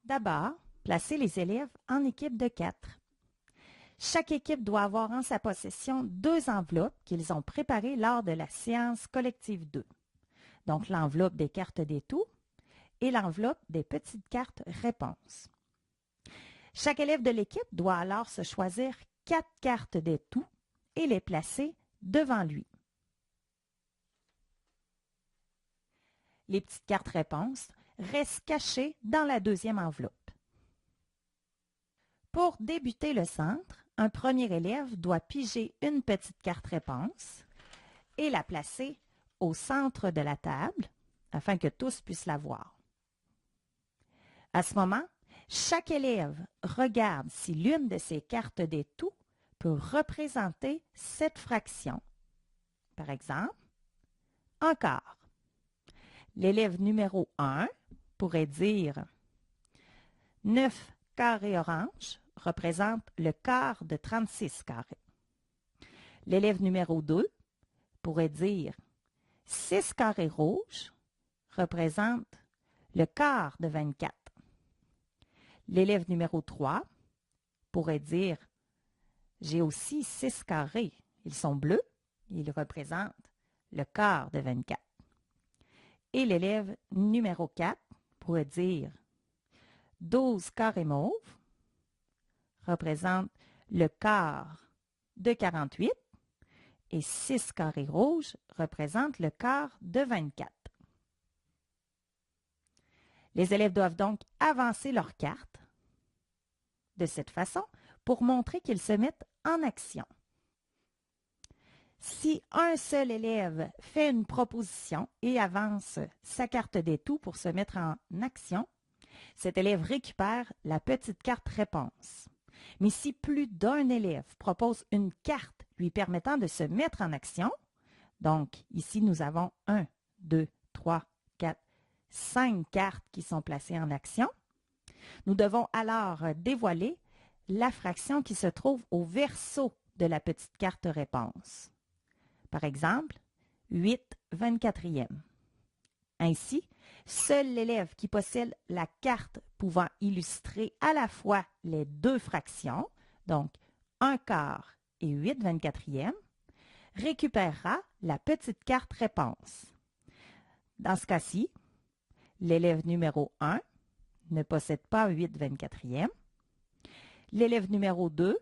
D'abord, placez les élèves en équipe de 4. Chaque équipe doit avoir en sa possession 2 enveloppes qu'ils ont préparées lors de la séance collective 2. Donc l'enveloppe des cartes des toux et l'enveloppe des petites cartes réponses. Chaque élève de l'équipe doit alors se choisir 4 cartes des toux et les placer devant lui. Les petites cartes réponses restent cachées dans la deuxième enveloppe. Pour débuter le centre, un premier élève doit piger une petite carte réponse et la placer au centre de la table afin que tous puissent la voir. À ce moment, chaque élève regarde si l'une de ces cartes des toux peut représenter cette fraction. Par exemple, un quart. L'élève numéro 1 pourrait dire 9 carrés orange représente le quart de 36 carrés. L'élève numéro 2 pourrait dire 6 carrés rouges représente le quart de 24. L'élève numéro 3 pourrait dire j'ai aussi 6 carrés. Ils sont bleus, ils représentent le quart de 24. Et l'élève numéro 4 pourrait dire 12 carrés mauves représente le quart de 48 et 6 carrés rouges représentent le quart de 24. Les élèves doivent donc avancer leurs cartes de cette façon pour montrer qu'ils se mettent en action. Si un seul élève fait une proposition et avance sa carte des toux pour se mettre en action, cet élève récupère la petite carte réponse. Mais si plus d'un élève propose une carte lui permettant de se mettre en action, donc ici nous avons 1, 2, 3, 4, 5 cartes qui sont placées en action, nous devons alors dévoiler la fraction qui se trouve au verso de la petite carte réponse. Par exemple, 8/24. Ainsi, seul l'élève qui possède la carte pouvant illustrer à la fois les deux fractions, donc 1 quart et 8/24, récupérera la petite carte réponse. Dans ce cas-ci, l'élève numéro 1 ne possède pas 8/24. L'élève numéro 2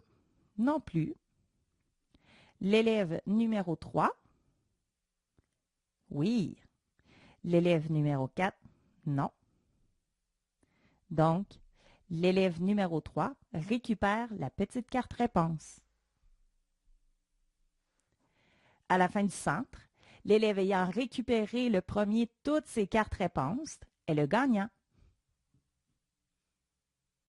non plus. L'élève numéro 3, oui. L'élève numéro 4, non. Donc, l'élève numéro 3 récupère la petite carte réponse. À la fin du centre, l'élève ayant récupéré le premier toutes ses cartes réponses est le gagnant.